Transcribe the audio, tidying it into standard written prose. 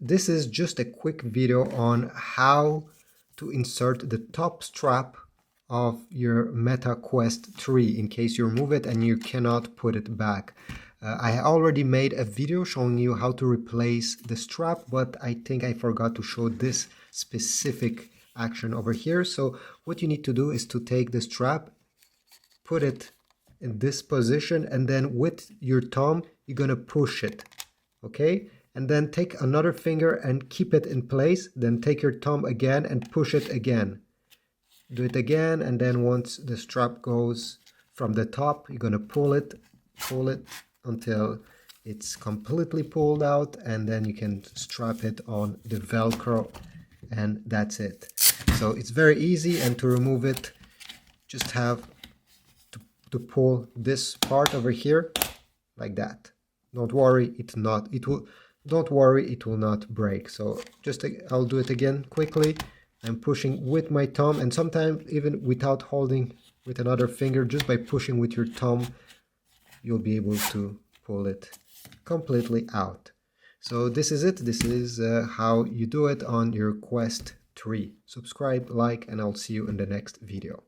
this is just a quick video on how to insert the top strap of your Meta Quest 3 in case you remove it and you cannot put it back. I already made a video showing you how to replace the strap, but I think I forgot to show this specific action over here. So what you need to do is to take the strap, put it in this position, and then with your thumb you're gonna push it, okay? And then take another finger and keep it in place, then take your thumb again and push it again. Do it again, and then once the strap goes from the top, you're gonna pull it until it's completely pulled out, and then you can strap it on the Velcro, and that's it. So it's very easy, and to remove it, just have to pull this part over here like that. Don't worry, don't worry, it will not break. So I'll do it again quickly. I'm pushing with my thumb, and sometimes even without holding with another finger, just by pushing with your thumb, you'll be able to pull it completely out. So this is it. This is how you do it on your Quest 3. Subscribe, like, and I'll see you in the next video.